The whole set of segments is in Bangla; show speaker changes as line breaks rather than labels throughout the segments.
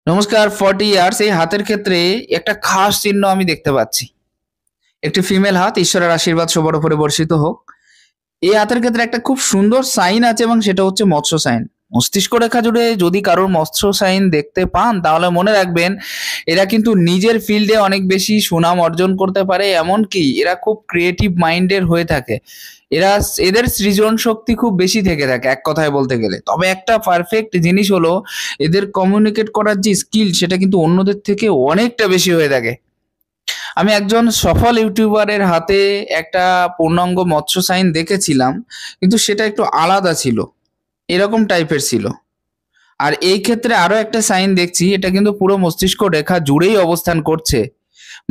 নমস্কার। 40 ইয়ার্স এই হাতের ক্ষেত্রে একটা খাস চিহ্ন আমি দেখতে পাচ্ছি। একটি ফিমেল হাত, ঈশ্বরের আশীর্বাদ সবার উপরে বর্ষিত হোক। এই হাতের ক্ষেত্রে একটা খুব সুন্দর সাইন আছে এবং সেটা হচ্ছে মৎস্য সাইন। মস্তিষ্ক রেখা জুড়ে যদি কারোর মৎস্য সাইন দেখতে পান তাহলে মনে রাখবেন এরা কিন্তু নিজের ফিল্ডে অনেক বেশি সুনাম অর্জন করতে পারে, এমনকি এরা খুব ক্রিয়েটিভ মাইন্ডের হয়ে থাকে। এরা এদের সৃজন শক্তি খুব বেশি থেকে থাকে এক কথায় বলতে গেলে। তবে একটা পারফেক্ট জিনিস হলো এদের কমিউনিকেট করার যে স্কিল সেটা কিন্তু অন্যদের থেকে অনেকটা বেশি হয়ে থাকে। আমি একজন সফল ইউটিউবারের হাতে একটা পূর্ণাঙ্গ মৎস্য সাইন দেখেছিলাম, কিন্তু সেটা একটু আলাদা ছিল, এরকম টাইপের ছিল। আর এই ক্ষেত্রে আরো একটা সাইন দেখছি, এটা কিন্তু পুরো মস্তিষ্ক রেখা জুড়েই অবস্থান করছে,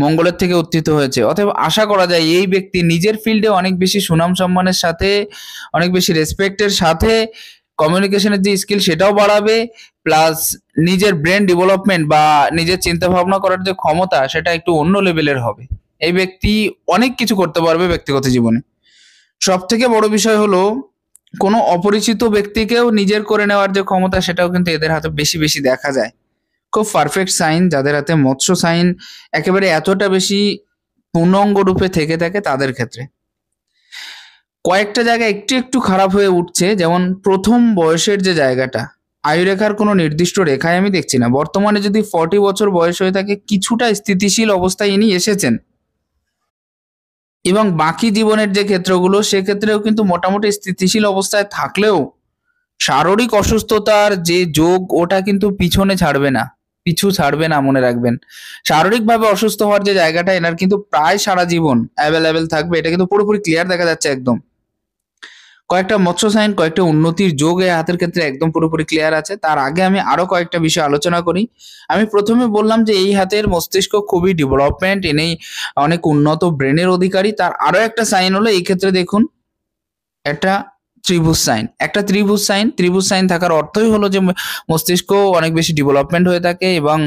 মঙ্গলের থেকে উত্থিত হয়েছে। অতএব আশা করা যায় এই ব্যক্তি নিজের ফিল্ডে অনেক বেশি সুনাম সম্মানের সাথে, অনেক বেশি রেসপেক্টের সাথে কমিউনিকেশনের যে স্কিল সেটাও বাড়াবে, প্লাস নিজের ব্রেন ডেভেলপমেন্ট বা নিজের চিন্তা ভাবনা করার যে ক্ষমতা সেটা একটু অন্য লেভেলের হবে। এই ব্যক্তি অনেক কিছু করতে পারবে ব্যক্তিগত জীবনে। সব থেকে বড় বিষয় হলো কোনো অপরিচিত ব্যক্তিকেও নিজের করে নেওয়ার যে ক্ষমতা সেটাও কিন্তু এদের হাতে বেশি বেশি দেখা যায়। খুব পারফেক্ট সাইন যাদের হাতে মৎস্য সাইন একেবারে এতটা বেশি পূর্ণাঙ্গ রূপে থেকে থাকে তাদের ক্ষেত্রে। কয়েকটা জায়গা একটু একটু খারাপ হয়ে উঠছে, যেমন প্রথম বয়সের যে জায়গাটা, আয়ুরেখার কোনো নির্দিষ্ট রেখায় আমি দেখছি না। বর্তমানে যদি 40 বছর বয়স হয়ে থাকে কিছুটা স্থিতিশীল অবস্থায় ইনি এসেছেন, এবং বাকি জীবনের যে ক্ষেত্রগুলো সেক্ষেত্রেও কিন্তু মোটামুটি স্থিতিশীল অবস্থায় থাকলেও শারীরিক অসুস্থতার যে যোগ ওটা কিন্তু পিছু ছাড়বে না, মনে রাখবেন। শারীরিকভাবে অসুস্থ হওয়ার যে জায়গাটা এনার কিন্তু প্রায় সারা জীবন অ্যাভেলেবেল থাকবে, এটা কিন্তু পুরোপুরি ক্লিয়ার দেখা যাচ্ছে একদম। কয়েকটা মৎস্য সাইন, কয়েকটা উন্নতির যোগ এই হাতের ক্ষেত্রে একদম পুরোপুরি ক্লিয়ার আছে। তার আগে আমি আরো কয়েকটা বিষয় আলোচনা করি। আমি প্রথমে বললাম যে এই হাতের মস্তিষ্ক খুবই ডেভেলপমেন্ট, ইনি অনেক উন্নত ব্রেনের অধিকারী। তার আরো একটা সাইন হলো এই ক্ষেত্রে দেখুন, একটা ত্রিভুজ সাইন। একটা ত্রিভুজ সাইন থাকার অর্থই হলো যে মস্তিষ্ক অনেক বেশি ডেভেলপমেন্ট হয়ে থাকে, এবং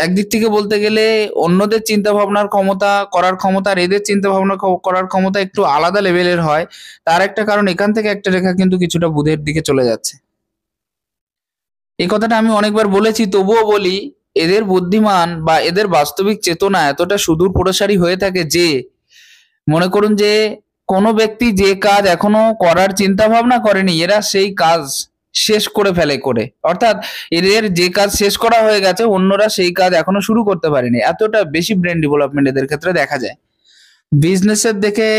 একদিক থেকে বলতে গেলে অন্যদের চিন্তা ভাবনার ক্ষমতা করার ক্ষমতা আর এদের চিন্তা ভাবনা করার ক্ষমতা একটু আলাদা লেভেলের হয়। তার একটা কারণ এখান থেকে একটা রেখা কিন্তু কিছুটা বুধের দিকে চলে যাচ্ছে। এই কথাটা আমি অনেকবার বলেছি, তবুও বলি, এদের বুদ্ধিমান বা এদের বাস্তবিক চেতনা এতটা সুদূর প্রসারী হয়ে থাকে যে মনে করুন যে কোনো ব্যক্তি যে কাজ এখনো করার চিন্তা ভাবনা করেনি এরা সেই কাজ শেষ করে ফেলে করে, অর্থাৎ এদের যে কাজ শেষ করা হয়ে গেছে অন্যরা সেই কাজ এখনো শুরু করতে পারেনি, এতটা বেশি ব্রেন ডেভেলপমেন্ট এদের ক্ষেত্রে দেখা যায়। বিজনেসের দিকে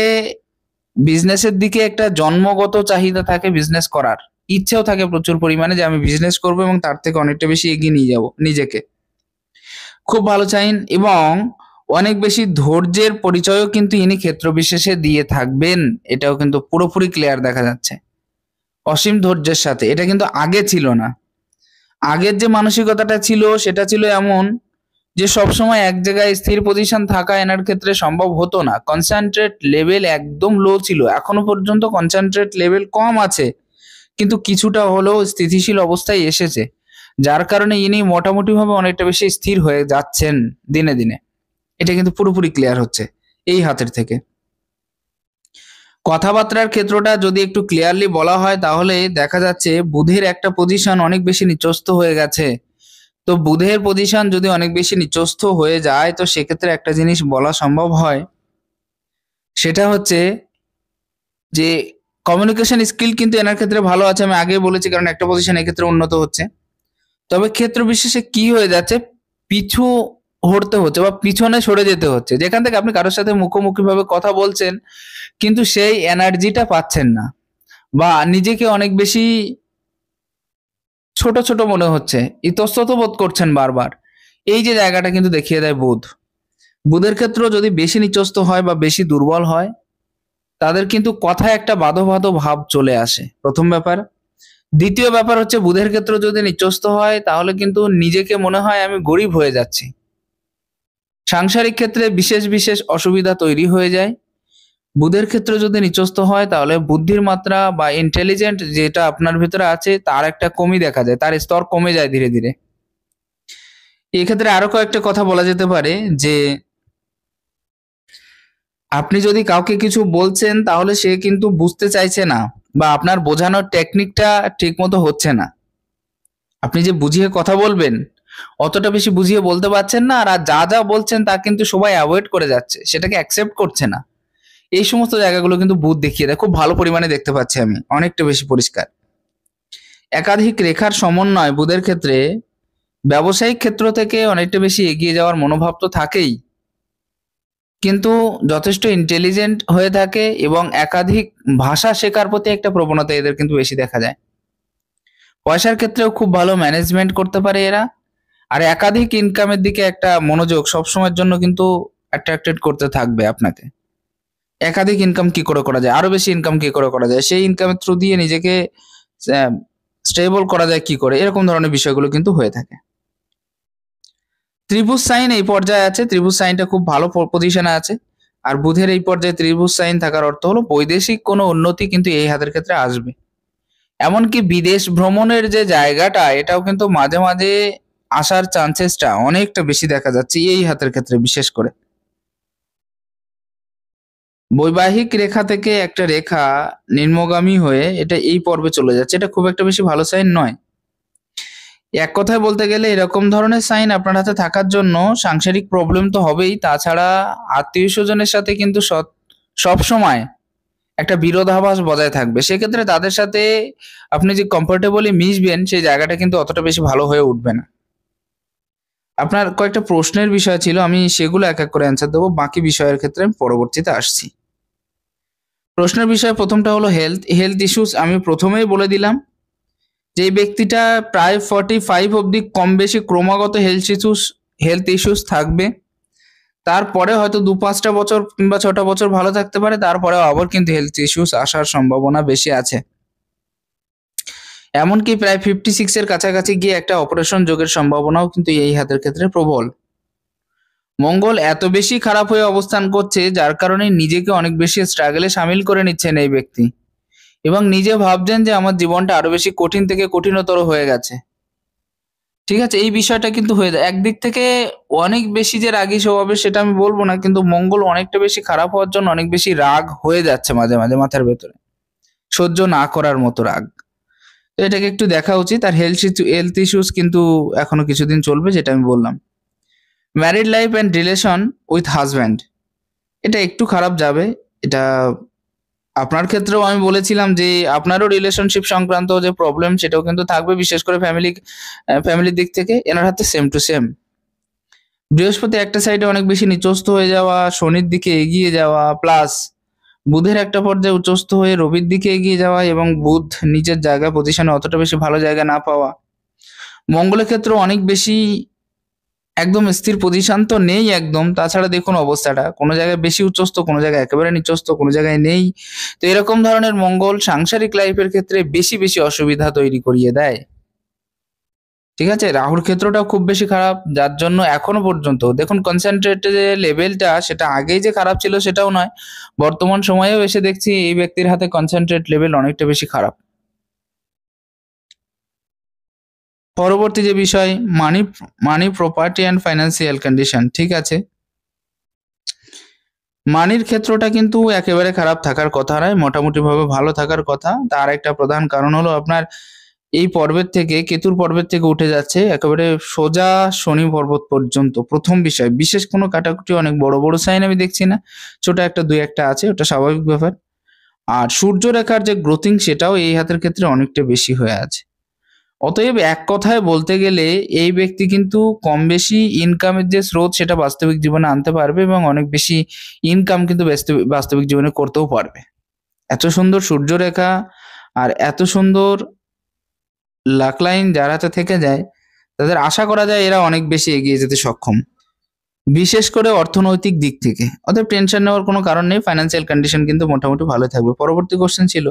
বিজনেসের দিকে একটা জন্মগত চাহিদা থাকে, বিজনেস করার ইচ্ছেও থাকে প্রচুর পরিমাণে যে আমি বিজনেস করবো এবং তার থেকে অনেকটা বেশি এগিয়ে নিয়ে যাব নিজেকে। খুব ভালো চাইন, এবং অনেক বেশি ধৈর্যের পরিচয়ও কিন্তু ইনি ক্ষেত্র বিশেষে দিয়ে থাকবেন, এটাও কিন্তু পুরোপুরি ক্লিয়ার দেখা যাচ্ছে। অসীম ধৈর্যের সাথে, এটা কিন্তু আগে ছিল না। আগের যে মানসিকতাটা ছিল সেটা ছিল এমন যে সবসময় এক জায়গায় স্থির পজিশন থাকা এনার ক্ষেত্রে সম্ভব হতো না। কনসেন্ট্রেট লেভেল একদম লো ছিল, এখনো পর্যন্ত কনসেন্ট্রেট লেভেল কম আছে, কিন্তু কিছুটা হলেও স্থিতিশীল অবস্থায় এসেছে, যার কারণে ইনি মোটামুটিভাবে অনেকটা বেশি স্থির হয়ে যাচ্ছেন দিনে দিনে। এটা কিন্তু পুরোপুরি ক্লিয়ার হচ্ছে এই হাতের থেকে। কথাবার্তার ক্ষেত্রটা যদি একটু ক্লিয়ারলি বলা হয় তাহলে দেখা যাচ্ছে বুধের একটা পজিশন অনেক বেশি নিচস্থ হয়ে গেছে। তো বুধের পজিশন যদি অনেক বেশি নিচস্থ হয়ে যায় তো সেক্ষেত্রে একটা জিনিস বলা সম্ভব হয়, সেটা হচ্ছে যে কমিউনিকেশন স্কিল কিন্তু এনার ক্ষেত্রে ভালো আছে, আমি আগে বলেছি, কারণ একটা পজিশন এক্ষেত্রে উন্নত হচ্ছে। তবে ক্ষেত্র বিশেষে কি হয়ে যাচ্ছে, পিছু হটতে হচ্ছে বা পিছনে সরে যেতে হচ্ছে। যেখান থেকে আপনি কারোর সাথে মুখোমুখি ভাবে কথা বলছেন কিন্তু সেই এনার্জিটা পাচ্ছেন না, বা নিজেকে অনেক বেশি ছোট ছোট মনে হচ্ছে, ইতস্তত বোধ করছেন বারবার। এই যে জায়গাটা কিন্তু দেখিয়ে দেয় বুধ। বুধের ক্ষেত্র যদি বেশি নিচস্ত হয় বা বেশি দুর্বল হয় তাদের কিন্তু কথায় একটা বাধো বাধো ভাব চলে আসে, প্রথম ব্যাপার। দ্বিতীয় ব্যাপার হচ্ছে বুধের ক্ষেত্র যদি নিচস্ত হয় তাহলে কিন্তু নিজেকে মনে হয় আমি গরিব হয়ে যাচ্ছি। সাংসারিক ক্ষেত্রে বিশেষ বিশেষ অসুবিধা তৈরি হয়ে যায়। বুধের ক্ষেত্রে যদি নিচস্ত হয় তাহলে বুদ্ধির মাত্রা বা ইন্টেলিজেন্ট যেটা আপনার ভিতরে আছে তার একটা কমি দেখা যায়, তার স্তর কমে যায় ধীরে ধীরে। এক্ষেত্রে আরো কয়েকটা কথা বলা যেতে পারে যে আপনি যদি কাউকে কিছু বলছেন তাহলে সে কিন্তু বুঝতে চাইছে না, বা আপনার বোঝানোর টেকনিকটা ঠিক মতো হচ্ছে না। আপনি যে বুঝিয়ে কথা বলবেন অতটা বেশি বুঝিয়ে বলতে পারছেন না, আর যা যা বলছেন তা কিন্তু সবাই অ্যাভয়েড করে যাচ্ছে, সেটাকে অ্যাকসেপ্ট করছে না। এই সমস্ত জায়গাগুলো কিন্তু বুধ দেখিয়ে দেয়, খুব ভালো পরিমাণে দেখতে পাচ্ছি আমি, অনেকটা বেশি পরিষ্কার। একাধিক রেখার সমন্বয় বুধের ক্ষেত্রে ব্যবসায়িক ক্ষেত্র থেকে অনেকটা বেশি এগিয়ে যাওয়ার মনোভাব তো থাকেই, কিন্তু যথেষ্ট ইন্টেলিজেন্ট হয়ে থাকে এবং একাধিক ভাষা শেখার প্রতি একটা প্রবণতা এদের কিন্তু বেশি দেখা যায়। পয়সার ক্ষেত্রেও খুব ভালো ম্যানেজমেন্ট করতে পারে এরা, আর একাধিক ইনকামের দিকে একটা মনোযোগ সবসময়ের জন্য কিন্তু অ্যাট্রাক্টেড করতে থাকবে আপনাকে। একাধিক ইনকাম কি করে করা যায়, আরো বেশি ইনকাম কি করে করা যায়, সেই ইনকামের থ্রু দিয়ে নিজেকে স্টেবল করা যায় কি করে, এরকম ধরনের বিষয়গুলো কিন্তু হয়ে থাকে। ত্রিভুজ সাইন এই পর্যায়ে আছে, ত্রিভুজ সাইনটা খুব ভালো পজিশনে আছে, আর বুধের এই পর্যায়ে ত্রিভুজ সাইন থাকার অর্থ হলো বৈদেশিক কোনো উন্নতি কিন্তু এই হাতের ক্ষেত্রে আসবে। এমনকি বিদেশ ভ্রমণের যে জায়গাটা, এটাও কিন্তু মাঝে মাঝে আসার চান্সেসটা অনেকটা বেশি দেখা যাচ্ছে এই হাতের ক্ষেত্রে বিশেষ করে। বৈবাহিক রেখা থেকে একটা রেখা নিম্নগামী হয়ে এটা এই পর্বে চলে যাচ্ছে, এটা খুব একটা বেশি ভালো সাইন নয়। এক কথায় বলতে গেলে এরকম ধরনের সাইন আপনার হাতে থাকার জন্য সাংসারিক প্রবলেম তো হবেই, তাছাড়া আত্মীয় স্বজনের সাথে কিন্তু সব সময় একটা বিরোধাভাস বজায় থাকবে। সেক্ষেত্রে তাদের সাথে আপনি যে কমফোর্টেবলি মিশবেন, সেই জায়গাটা কিন্তু অতটা বেশি ভালো হয়ে উঠবে না। আপনার কয়েকটা প্রশ্নের বিষয় ছিল, আমি সেগুলো এক এক করে অ্যান্সার দেবো, বাকি বিষয়ের ক্ষেত্রে আমি পরবর্তীতে আসছি। প্রশ্নের বিষয় প্রথমটা হলো হেলথ ইস্যুস। আমি প্রথমেই বলে দিলাম যে এই ব্যক্তিটা প্রায় 45 অবধি কম বেশি ক্রমাগত হেলথ ইস্যুস থাকবে। তারপরে হয়তো 2-5টা বছর কিংবা 6টা বছর ভালো থাকতে পারে, তারপরে আবার কিন্তু হেলথ ইস্যুস আসার সম্ভাবনা বেশি আছে। এমনকি প্রায় 56 এর কাছাকাছি গিয়ে একটা অপারেশন যোগের সম্ভাবনাও কিন্তু এই হাতের ক্ষেত্রে প্রবল। মঙ্গল এত বেশি খারাপ হয়ে অবস্থান করছে, যার কারণে নিজেকে অনেক বেশি স্ট্রাগলে সামিল করে নিচ্ছেন এই ব্যক্তি, এবং নিজে ভাবছেন যে আমার জীবনটা আরো বেশি কঠিন থেকে কঠিনতর হয়ে গেছে। ঠিক আছে, এই বিষয়টা কিন্তু হয়ে যায়। একদিক থেকে অনেক বেশি যে রাগী স্বভাবের সেটা আমি বলবো না, কিন্তু মঙ্গল অনেকটা বেশি খারাপ হওয়ার জন্য অনেক বেশি রাগ হয়ে যাচ্ছে মাঝে মাঝে মাথার ভেতরে, সহ্য না করার মতো রাগ। তো এটাকে একটু দেখা উচিত। আর হেলথ ইস্যুস কিন্তু এখনো কিছুদিন চলবে, যেটা আমি বললাম। Married life and relation with husband, এটা একটু খারাপ যাবে। এটা আপনার ক্ষেত্রেও আমি বলেছিলাম যে আপনারও রিলেশনশিপ সংক্রান্ত যে প্রবলেম, সেটাও কিন্তু থাকবে, বিশেষ করে ফ্যামিলির দিক থেকে। এনার হাতে সেম টু সেম বৃহস্পতি একটা সাইডে অনেক বেশি নিচস্থ হয়ে যাওয়া, শনির দিকে এগিয়ে যাওয়া, প্লাস বুধের একটা পর্যায়ে উচ্চস্থ হয়ে রবির দিকে এগিয়ে যাওয়া, এবং বুধ নিজের জায়গা পজিশনে অতটা বেশি ভালো জায়গা না পাওয়া। মঙ্গলের ক্ষেত্রে অনেক বেশি একদম স্থির পজিশন তো নেই একদম, তাছাড়া দেখুন অবস্থাটা, কোনো জায়গায় বেশি উচ্চস্থ, কোনো জায়গায় একেবারে নিচস্থ, কোনো জায়গায় নেই। তো এরকম ধরনের মঙ্গল সাংসারিক লাইফের ক্ষেত্রে বেশি বেশি অসুবিধা তৈরি করিয়ে দেয়। ঠিক আছে, রাহুর ক্ষেত্রটাও খুব বেশি খারাপ, যার জন্য এখনো পর্যন্ত দেখুন কনসেন্ট্রেটের যে লেভেলটা, সেটা আগেই যে খারাপ ছিল সেটাও নয়, বর্তমান সময়েও এসে দেখছি এই ব্যক্তির হাতে কনসেন্ট্রেট লেভেল অনেকটা বেশি খারাপ। পরবর্তী যে বিষয়, মানি প্রপার্টি অ্যান্ড ফাইন্যান্সিয়াল কন্ডিশন। ঠিক আছে, মানির ক্ষেত্রটা কিন্তু একেবারে খারাপ থাকার কথা নয়, মোটামুটি ভাবে ভালো থাকার কথা। তার একটা প্রধান কারণ হলো আপনার এই পর্বত থেকে, কেতুর পর্বত থেকে উঠে যাচ্ছে একেবারে সোজা শনি পর্বত পর্যন্ত। প্রথম বিষয়, বিশেষ কোনো কাটাকুটি অনেক বড় বড় সাইন আমি দেখছি না, ছোট একটা দুই একটা আছে, ওটা স্বাভাবিক ব্যাপার। আর সূর্য রেখার যে গ্রোথিং, সেটাও এই হাতের ক্ষেত্রে অনেকটা বেশি হয়ে আছে। অতএব এক কথায় বলতে গেলে এই ব্যক্তি কিন্তু কম বেশি ইনকামের যে স্রোত, সেটা বাস্তবিক জীবনে আনতে পারবে, এবং অনেক বেশি ইনকাম কিন্তু বাস্তবিক জীবনে করতেও পারবে। এত সুন্দর সূর্যরেখা আর এত সুন্দর লাক লাইন যার হাতে থেকে যায়, তাদের আশা করা যায় এরা অনেক বেশি এগিয়ে যেতে সক্ষম, বিশেষ করে অর্থনৈতিক দিক থেকে। অতএব টেনশন নেওয়ার কোনো কারণ নেই, ফাইন্যান্সিয়াল কন্ডিশন কিন্তু মোটামুটি ভালো থাকবে। পরবর্তী কোশ্চেন ছিল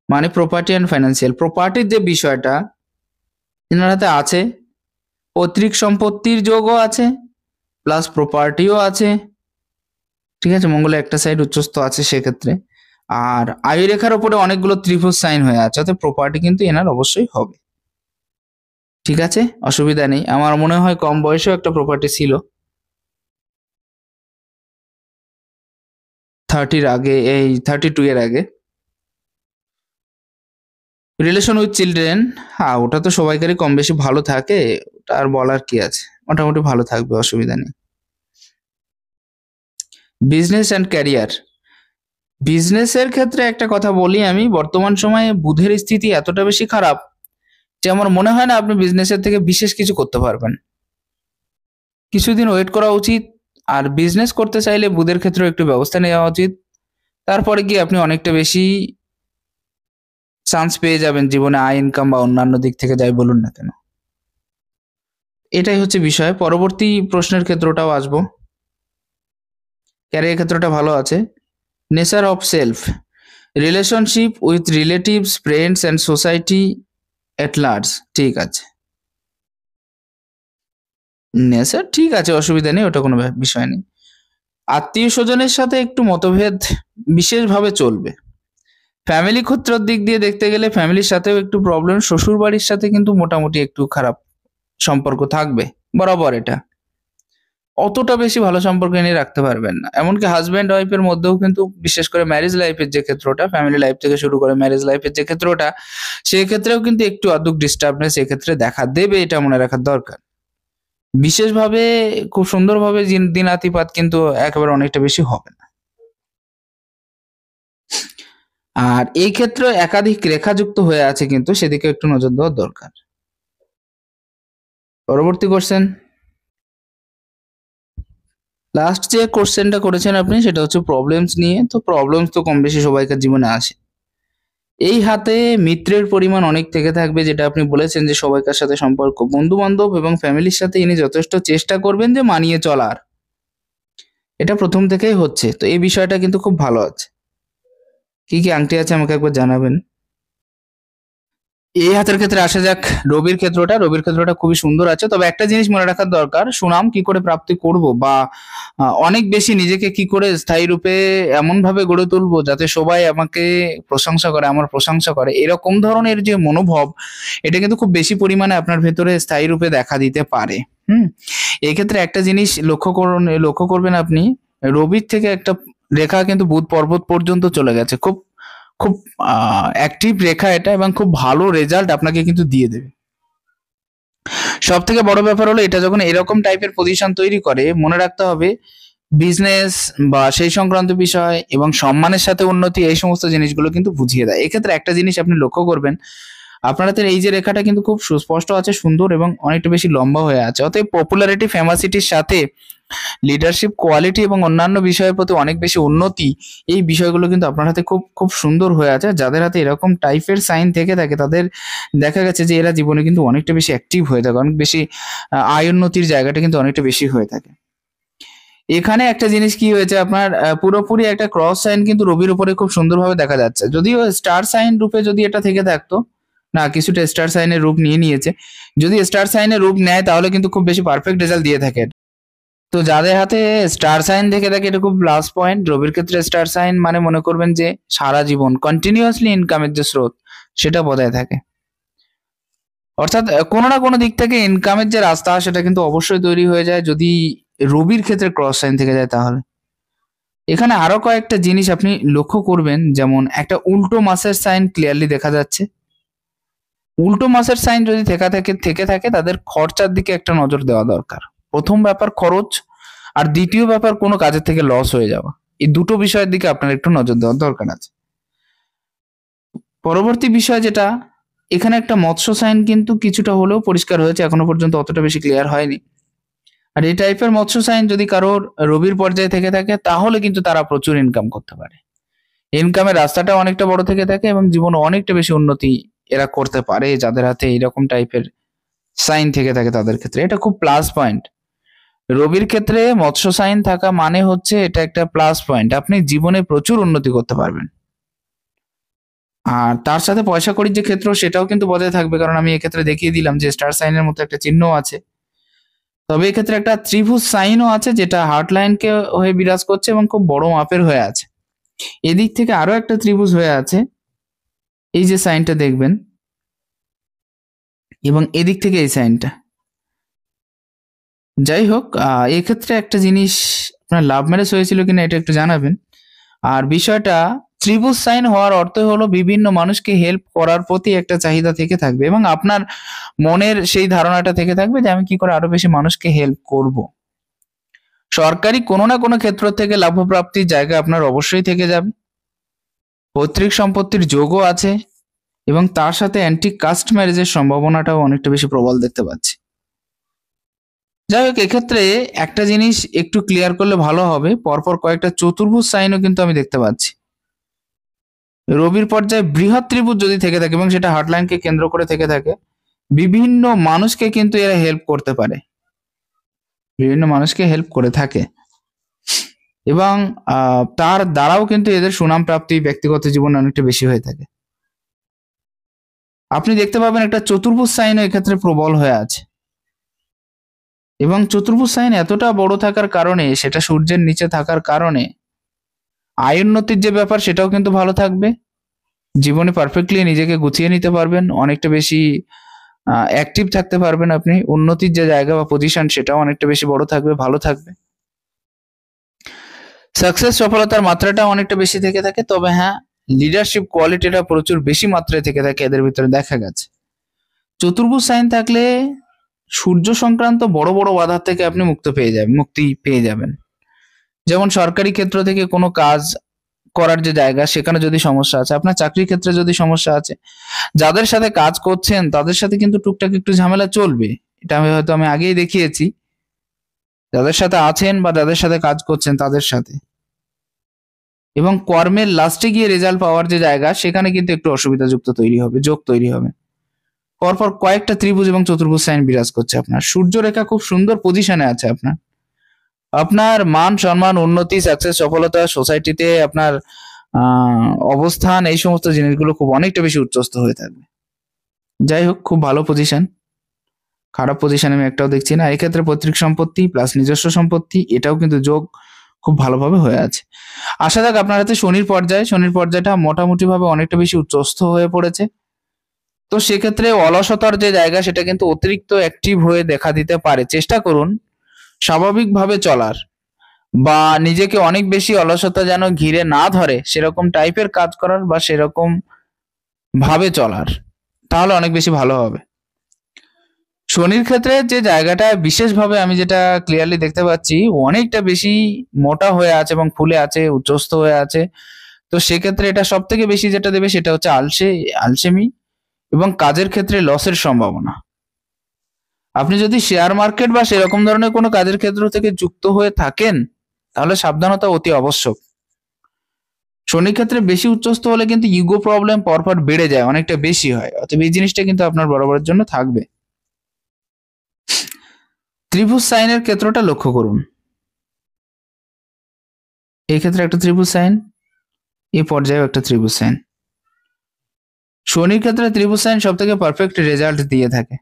মানে প্রপার্টি অ্যান্ড ফাইন্যান্সিয়াল। প্রপার্টির যে বিষয়টা এনার হাতে আছে, পৈতৃক সম্পত্তির যোগও আছে, প্লাস প্রপার্টিও আছে। ঠিক আছে, মঙ্গলে একটা সাইড উচ্চস্থ আছে সেক্ষেত্রে। আর আয়ু রেখার উপরে অনেকগুলো ত্রিভুজ সাইন হয়ে আছে, অর্থাৎ প্রপার্টি কিন্তু এনার অবশ্যই হবে। ঠিক আছে, অসুবিধা নেই। আমার মনে হয় কম বয়সেও একটা প্রপার্টি ছিল, 30-র আগে, এই 32 এর আগে। রিলেশন উইথ চিলড্রেন, হ্যাঁ ওটা তো সবাইকারই কম বেশি ভালো থাকে, আর বলার কি আছে, মোটামুটি ভালো থাকবে, অসুবিধা নেই। বিজনেস অ্যান্ড ক্যারিয়ার, বিজনেসের ক্ষেত্রে একটা কথা বলি আমি, বর্তমান সময়ে বুধের স্থিতি এতটা বেশি খারাপ যে আমার মনে হয় না আপনি বিজনেসের থেকে বিশেষ কিছু করতে পারবেন। কিছুদিন ওয়েট করা উচিত। আর বিজনেস করতে চাইলে বুধের ক্ষেত্রে একটু ব্যবস্থা নেওয়া উচিত, তারপরে গিয়ে আপনি অনেকটা বেশি চান্স পেয়ে যাবেন জীবনে, আয় ইনকাম বা অন্যান্য দিক থেকে যাই বলুন না কেন। এটাই হচ্ছে বিষয়। পরবর্তী প্রশ্নের ক্ষেত্রটাও আসবো। ক্যারিয়ার ক্ষেত্রটা ভালো আছে। Nature of self, relationship with relatives, friends and society at large, ঠিক আছে। নেচার ঠিক আছে, অসুবিধা নেই, ওটা কোনো বিষয় নেই। আত্মীয় স্বজনের সাথে একটু মতভেদ বিশেষভাবে চলবে। ফ্যামিলি ক্ষেত্রের দিক দিয়ে দেখতে গেলে ফ্যামিলির সাথেও একটু প্রবলেম, শ্বশুর বাড়ির সাথে কিন্তু মোটামুটি একটু খারাপ সম্পর্ক থাকবে বরাবর। এটা অতটা বেশি ভালো সম্পর্ক নিয়ে রাখতে পারবেন না। এমনকি হাজব্যান্ড ওয়াইফের মধ্যেও কিন্তু, বিশেষ করে ম্যারেজ লাইফের যে ক্ষেত্রটা, ফ্যামিলি লাইফ থেকে শুরু করে ম্যারেজ লাইফের যে ক্ষেত্রটা, সেই ক্ষেত্রেও কিন্তু একটু আধুক ডিস্টার্বনেস এক্ষেত্রে দেখা দেবে, এটা মনে রাখার দরকার। বিশেষভাবে খুব সুন্দরভাবে দিনাতিপাত কিন্তু একেবারে অনেকটা বেশি হবে না। আর এই ক্ষেত্রে একাধিক রেখাযুক্ত হয়ে আছে কিন্তু, সেদিকে একটু নজর দেওয়ার দরকার। পরবর্তী কোশ্চেন, লাস্ট যে কোশ্চেনটা করেছেন আপনি সেটা হচ্ছে প্রবলেমস নিয়ে। তো প্রবলেমস তো কম বেশি সবাইকার জীবনে আসে। এই হাতে মিত্রের পরিমাণ অনেক থেকে থাকবে, যেটা আপনি বলেছেন যে সবাইকার সাথে সম্পর্ক, বন্ধু বান্ধব এবং ফ্যামিলির সাথে ইনি যথেষ্ট চেষ্টা করবেন যে মানিয়ে চলার, এটা প্রথম থেকেই হচ্ছে। তো এই বিষয়টা কিন্তু খুব ভালো আছে। কি কি আংটি আছে আমাকে একবার জানাবেন। এই হাতের ক্ষেত্রে আসা যাক। রবির ক্ষেত্রটা খুবই সুন্দর আছে, তবে একটা জিনিস মনে রাখার দরকার, সুনাম কি করে প্রাপ্তি করব, বা অনেক বেশি নিজেকে কি করে স্থায়ী রূপে এমন ভাবে গড়ে তুলবো যাতে সবাই আমাকে প্রশংসা করে, আমার প্রশংসা করে, এরকম ধরনের যে মনোভাব, এটা কিন্তু খুব বেশি পরিমাণে আপনার ভেতরে স্থায়ী রূপে দেখা দিতে পারে। এই ক্ষেত্রে একটা জিনিস লক্ষ্য করবেন আপনি, রবির থেকে একটা রেখা কিন্তু বুধ পর্বত পর্যন্ত চলে গেছে, খুব খুব অ্যাক্টিভ রেখা এটা, এবং খুব ভালো রেজাল্ট আপনাকে কিন্তু দিয়ে দেবে। সব থেকে বড় ব্যাপার হলো, এটা যখন এরকম টাইপের পজিশন তৈরি করে, মনে রাখতে হবে বিজনেস বা সেই সংক্রান্ত বিষয় এবং সম্মানের সাথে উন্নতি, এই সমস্ত জিনিসগুলো কিন্তু বুঝিয়ে দেয়। এক্ষেত্রে একটা জিনিস আপনি লক্ষ্য করবেন, আপনার হাতের এই যে রেখাটা কিন্তু খুব সুস্পষ্ট আছে, সুন্দর এবং অনেকটা বেশি লম্বা হয়ে আছে। অতএব পপুলারিটি, ফেমাসিটির সাথে লিডারশিপ কোয়ালিটি এবং অন্যান্য বিষয়ের প্রতি অনেক বেশি উন্নতি, এই বিষয়গুলো কিন্তু আপনার হাতে খুব খুব সুন্দর হয়ে আছে। যাদের হাতে এরকম টাইপের সাইন থেকে থাকে, তাদের দেখা গেছে যে এরা জীবনে কিন্তু অনেকটা বেশি অ্যাক্টিভ হয়ে থাকে, অনেক বেশি আয় উন্নতির জায়গাটা কিন্তু অনেকটা বেশি হয়ে থাকে। এখানে একটা জিনিস কি হয়েছে, আপনার পুরোপুরি একটা ক্রস সাইন কিন্তু রবির উপরে খুব সুন্দরভাবে দেখা যাচ্ছে। যদিও স্টার সাইন রূপে যদি এটা থেকে থাকতো, না কিছুটা স্টার সাইনের রূপ নিয়ে নিয়েছে, যদি স্টার সাইনের রূপ নেয় তাহলে কিন্তু খুব বেশি পারফেক্ট রেজাল্ট দিয়ে থাকে। তো যাদের হাতে স্টার সাইন থেকে থাকে, এটা খুব প্লাস পয়েন্ট। রবির ক্ষেত্রে স্টার সাইন মানে মনে করবেন যে সারা জীবন কন্টিনিউয়াসলি ইনকামের যে স্রোত, সেটা বজায় থাকে। অর্থাৎ কোনো না কোনো দিক থেকে ইনকামের যে রাস্তা, সেটা কিন্তু অবশ্যই তৈরি হয়ে যায় যদি রবির ক্ষেত্রে ক্রস সাইন থেকে যায় তাহলে। এখানে আরো কয়েকটা জিনিস আপনি লক্ষ্য করবেন, যেমন একটা উল্টো মাসের সাইন ক্লিয়ারলি দেখা যাচ্ছে। উল্টো মাসের সাইন যদি থেকে থাকে তাদের খরচার দিকে একটা নজর দেওয়া দরকার। প্রথম ব্যাপার খরচ, আর দ্বিতীয় ব্যাপার কোনো কাজের থেকে লস হয়ে যাওয়া, এই দুটো বিষয়ের দিকে আপনার একটু নজর দেওয়ার দরকার আছে। পরবর্তী বিষয় যেটা, এখানে একটা মৎস্য সাইন কিন্তু কিছুটা হলেও পরিষ্কার হয়েছে, এখনো পর্যন্ত অতটা বেশি ক্লিয়ার হয়নি। আর এই টাইপের মৎস্য সাইন যদি কারোর রবির পর্যায়ে থেকে থাকে, তাহলে কিন্তু তারা প্রচুর ইনকাম করতে পারে। ইনকামের রাস্তাটা অনেকটা বড় থেকে থাকে এবং জীবনে অনেকটা বেশি উন্নতি এরা করতে পারে, যাদের হাতে এইরকম টাইপের সাইন থেকে থাকে তাদের ক্ষেত্রে। এটা খুব প্লাস পয়েন্ট। রবির ক্ষেত্রে মৎস্য সাইন থাকা মানে হচ্ছে এটা একটা প্লাস পয়েন্ট, আপনি জীবনে প্রচুর উন্নতি করতে পারবেন। আর তার সাথে পয়সা কড়ির যে ক্ষেত্র, সেটাও কিন্তু বজায় থাকবে, কারণ আমি এক্ষেত্রে দেখিয়ে দিলাম যে স্টার সাইনের মতো একটা চিহ্ন আছে। তবে এক্ষেত্রে একটা ত্রিভুজ সাইনও আছে, যেটা হার্ট লাইনকে হয়ে বিরাজ করছে এবং খুব বড় মাপের হয়ে আছে। এদিক থেকে আরো একটা ত্রিভুজ হয়ে আছে, এই যে সাইনটা দেখবেন, এবং এদিক থেকে এই সাইনটা। যাই হোক, এক্ষেত্রে একটা জিনিস, আপনার লাভ ম্যারেজ হয়েছিল কিনা এটা একটু জানাবেন। আর বিষয়টা ত্রিভুজ সাইন হওয়ার অর্থ হলো বিভিন্ন মানুষকে হেল্প করার প্রতি একটা চাহিদা থেকে থাকবে এবং আপনার মনের সেই ধারণাটা থেকে থাকবে যে আমি কি করে আরো বেশি মানুষকে হেল্প করব। সরকারি কোনো না কোনো ক্ষেত্র থেকে লাভপ্রাপ্তির জায়গা আপনার অবশ্যই থেকে যাবে। পৈতৃক সম্পত্তির যোগও আছে এবং তার সাথে অ্যান্টি কাস্ট ম্যারেজের সম্ভাবনাটাও অনেকটা বেশি প্রবল দেখতে পাচ্ছি। যাই হোক, এক্ষেত্রে একটা জিনিস একটু ক্লিয়ার করলে ভালো হবে, পরপর কয়েকটা চতুর্ভুজ সাইনও কিন্তু আমি দেখতে পাচ্ছি। রবির পর্যায়ে বৃহৎ ত্রিভুজ যদি থেকে থাকে এবং সেটা হার্টলাইনকে কেন্দ্র করে থেকে থাকে, বিভিন্ন মানুষকে কিন্তু এরা হেল্প করতে পারে, বিভিন্ন মানুষকে হেল্প করে থাকে এবং তার দ্বারাও কিন্তু এদের সুনাম প্রাপ্তি ব্যক্তিগত জীবনে অনেকটা বেশি হয়ে থাকে। আপনি দেখতে পাবেন একটা চতুর্ভুজ সাইনও এক্ষেত্রে প্রবল হয়ে আছে এবং চতুর্ভুজ সাইন এতটা বড় থাকার কারণে, সেটা সূর্যের নিচে থাকার কারণে আয় উন্নতির যে ব্যাপার সেটাও কিন্তু ভালো থাকবে। জীবনে পারফেক্টলি নিজেকে গুছিয়ে নিতে পারবেন, অনেকটা বেশি অ্যাক্টিভ থাকতে পারবেন আপনি। উন্নতির যে জায়গা বা পজিশন সেটাও অনেকটা বেশি বড় থাকবে, ভালো থাকবে। সাকসেস সফলতার মাত্রাটা অনেকটা বেশি থেকে থাকে, তবে হ্যাঁ, লিডারশিপ কোয়ালিটিটা প্রচুর বেশি মাত্রায় থেকে থাকে এদের ভিতরে দেখা গেছে। চতুর্ভুজ সাইন থাকলে সূর্য সংক্রান্ত বড় বড় বাধা থেকে আপনি মুক্তি পেয়ে যাবেন। যেমন সরকারি ক্ষেত্র থেকে কোনো কাজ করার যে জায়গা সেখানে যদি সমস্যা আছে, আপনার চাকরির ক্ষেত্রে যদি সমস্যা আছে, যাদের সাথে কাজ করছেন তাদের সাথে কিন্তু টুকটাক একটু ঝামেলা চলবে। এটা আমি আগেই দেখিয়েছি, যাদের সাথে আছেন বা যাদের সাথে কাজ করছেন তাদের সাথে। এবং কর্মের লাস্টে গিয়ে রেজাল্ট পাওয়ার যে জায়গা সেখানে কিন্তু একটু অসুবিধা যোগ তৈরি হবে। পরপর কয়েকটা ত্রিভুজ এবং চতুর্ভুজ সাইন বিরাজ করছে। আপনার সূর্যরেখা খুব সুন্দর পজিশনে আছে। আপনার মান সম্মান, উন্নতি, সাকসেস, সফলতা, সোসাইটিতে আপনার অবস্থান, এই সমস্ত জিনিসগুলো খুব অনেকটা বেশি উচ্চস্থ হয়ে থাকবে। যাই হোক, খুব ভালো পজিশন, খারাপ পজিশন আমি একটাও দেখছি না। এক্ষেত্রে পৈতৃক সম্পত্তি প্লাস নিজস্ব সম্পত্তি, এটাও কিন্তু যোগ খুব ভালোভাবে হয়ে আছে। আশা যাক আপনার হাতে শনির পর্যায়টা মোটামুটি ভাবে অনেকটা বেশি উচ্চস্থ হয়ে পড়েছে। তো সেক্ষেত্রে অলসতার যে জায়গা সেটা কিন্তু অতিরিক্ত অ্যাক্টিভ হয়ে দেখা দিতে পারে। চেষ্টা করুন স্বাভাবিকভাবে চলার, বা নিজেকে অনেক বেশি অলসতা যেন ঘিরে না ধরে সেরকম টাইপের কাজ করার বা সেরকম ভাবে চলার, তাহলে অনেক বেশি ভালো হবে। শনির ক্ষেত্রে যে জায়গাটা বিশেষভাবে আমি যেটা ক্লিয়ারলি দেখতে পাচ্ছি, অনেকটা বেশি মোটা হয়ে আছে এবং ফুলে আছে, উচ্চস্থ হয়ে আছে। তো সেক্ষেত্রে এটা সব থেকে বেশি যেটা দেবে সেটা হচ্ছে আলসেমি এবং কাজের ক্ষেত্রে লসের সম্ভাবনা। আপনি যদি শেয়ার মার্কেট বা সেরকম ধরনের কোনো কাজের ক্ষেত্র থেকে যুক্ত হয়ে থাকেন তাহলে সাবধানতা অতি আবশ্যক। শনি ক্ষেত্রে বেশি উচ্চস্থ হলে কিন্তু ইগো প্রবলেম পরপর বেড়ে যায়, অনেকটা বেশি হয়। অতএব এই জিনিসটা কিন্তু আপনার বরাবরের জন্য থাকবে। ত্রিভুজ সাইনের ক্ষেত্রটা লক্ষ্য করুন। এই ক্ষেত্রে একটা ত্রিভুজ সাইন, এই পর্যায়েও একটা ত্রিভুজ সাইন। শনির ক্ষেত্রে ত্রিভুজ সাইন সব থেকে পারফেক্ট রেজাল্ট দিয়ে থাকে।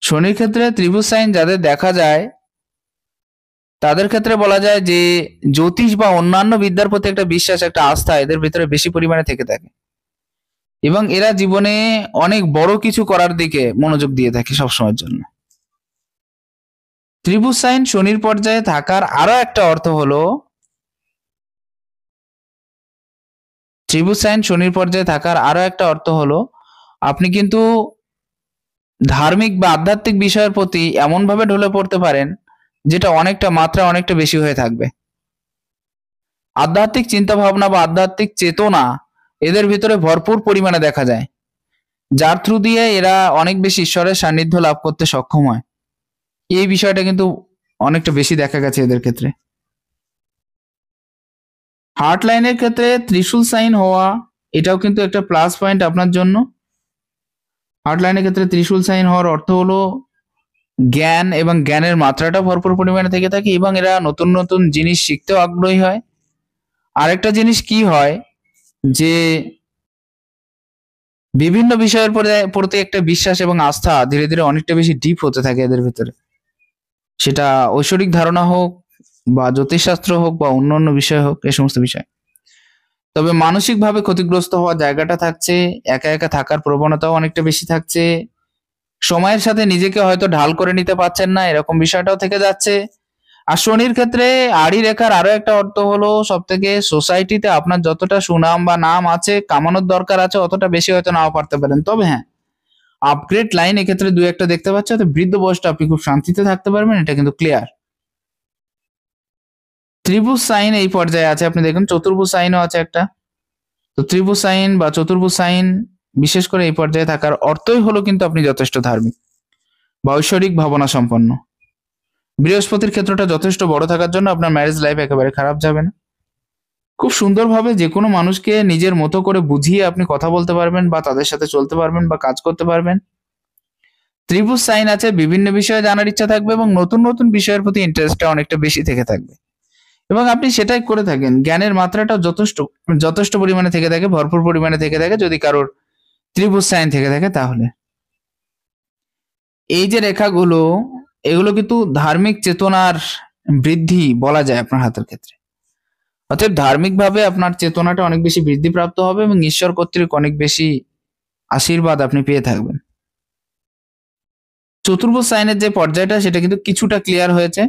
শনির ক্ষেত্রে ত্রিভুজ সাইন যাদের দেখা যায় তাদের ক্ষেত্রে বলা যায় যে জ্যোতিষ বা অন্যান্য বিদ্যার প্রতি একটা বিশ্বাস, একটা আস্থা এদের ভিতরে বেশি পরিমাণে থেকে থাকে এবং এরা জীবনে অনেক বড় কিছু করার দিকে মনোযোগ দিয়ে থাকে সবসময়ের জন্য। ত্রিভুজ সাইন শনির পর্যায়ে থাকার আরো একটা অর্থ হলো, আপনি কিন্তু ধার্মিক বা আধ্যাত্মিক বিষয়ের প্রতি এমন ভাবে ঢলে পড়তে পারেন যেটা মাত্রা অনেকটা বেশি হয়ে থাকবে। আধ্যাত্মিক চিন্তা ভাবনা বা আধ্যাত্মিক চেতনা এদের ভিতরে ভরপুর পরিমাণে দেখা যায়, যার থ্রু দিয়ে এরা অনেক বেশি ঈশ্বরের সান্নিধ্য লাভ করতে সক্ষম হয়। এই বিষয়টা কিন্তু অনেকটা বেশি দেখা গেছে এদের ক্ষেত্রে। হার্ট লাইনের ক্ষেত্রে ত্রিশূল সাইন হওয়া এটাও কিন্তু একটা প্লাস পয়েন্ট আপনার জন্য। হার্ট লাইনের ক্ষেত্রে ত্রিশূল সাইন হওয়ার অর্থ হলো জ্ঞান এবং জ্ঞানের মাত্রাটা ভরপুর পরিমাণে থেকে থাকে এবং এরা নতুন নতুন জিনিস শিখতেও আগ্রহী হয়। আরেকটা জিনিস কি হয় যে বিভিন্ন বিষয়ের প্রতি একটা বিশ্বাস এবং আস্থা ধীরে ধীরে অনেকটা বেশি ডিপ হতে থাকে এদের ভিতরে, সেটা ঐশ্বরিক ধারণা হোক বা জ্যোতিষশাস্ত্র হোক বা অন্যান্য বিষয় হোক, এই সমস্ত বিষয়। তবে মানসিকভাবে ক্ষতিগ্রস্ত হওয়ার জায়গাটা থাকছে, একা একা থাকার প্রবণতাও অনেকটা বেশি থাকছে, সময়ের সাথে নিজেকে হয়তো ঢাল করে নিতে পারছেন না এরকম বিষয়টাও থেকে যাচ্ছে। আর শনির ক্ষেত্রে আড়ি রেখার আরো একটা অর্থ হলো সব থেকে সোসাইটিতে আপনার যতটা সুনাম বা নাম আছে কামানোর দরকার আছে অতটা বেশি হয়তো নাও পারতে পারেন, তবে হ্যাঁ আপগ্রেড লাইন এক্ষেত্রে দুই একটা দেখতে পাচ্ছি, হয়তো বৃদ্ধ বয়সটা আপনি খুব শান্তিতে থাকতে পারবেন, এটা কিন্তু ক্লিয়ার। ত্রিভুজ সাইন এই পর্যায়ে আছে, আপনি দেখুন চতুর্ভুজ সাইনও আছে একটা। তো ত্রিভুজ সাইন বা চতুর্ভুজ সাইন বিশেষ করে এই পর্যায়ে থাকার অর্থই হলো কিন্তু আপনি যথেষ্ট ধার্মিক বা ঐশ্বরিক ভাবনা সম্পন্ন। বৃহস্পতির ক্ষেত্রটা যথেষ্ট বড় থাকার জন্য আপনার ম্যারেজ লাইফ একেবারে খারাপ যাবে না। খুব সুন্দরভাবে যে কোনো মানুষকে নিজের মতো করে বুঝিয়ে আপনি কথা বলতে পারবেন বা তাদের সাথে চলতে পারবেন বা কাজ করতে পারবেন। ত্রিভুজ সাইন আছে, বিভিন্ন বিষয়ে জানার ইচ্ছা থাকবে এবং নতুন নতুন বিষয়ের প্রতি ইন্টারেস্টটা অনেকটা বেশি থেকে থাকবে এবং আপনি সেটাই করে থাকেন। জ্ঞানের মাত্রাটাও যথেষ্ট যথেষ্ট পরিমাণে থেকে থাকে, ভরপুর পরিমাণে থেকে থাকে যদি কারোর ত্রিভুজ সাইন থেকে থাকে। তাহলে এই যে রেখাগুলো এগুলো কিন্তু ধার্মিক চেতনার বৃদ্ধি বলা যায় আপনার হাতের ক্ষেত্রে। অর্থাৎ ধার্মিকভাবে আপনার চেতনাটা অনেক বেশি বৃদ্ধিপ্রাপ্ত হবে এবং ঈশ্বর কর্তৃক অনেক বেশি আশীর্বাদ আপনি পেয়ে থাকবেন। চতুর্ভুজ সাইনের যে পর্যায়টা সেটা কিন্তু কিছুটা ক্লিয়ার হয়েছে।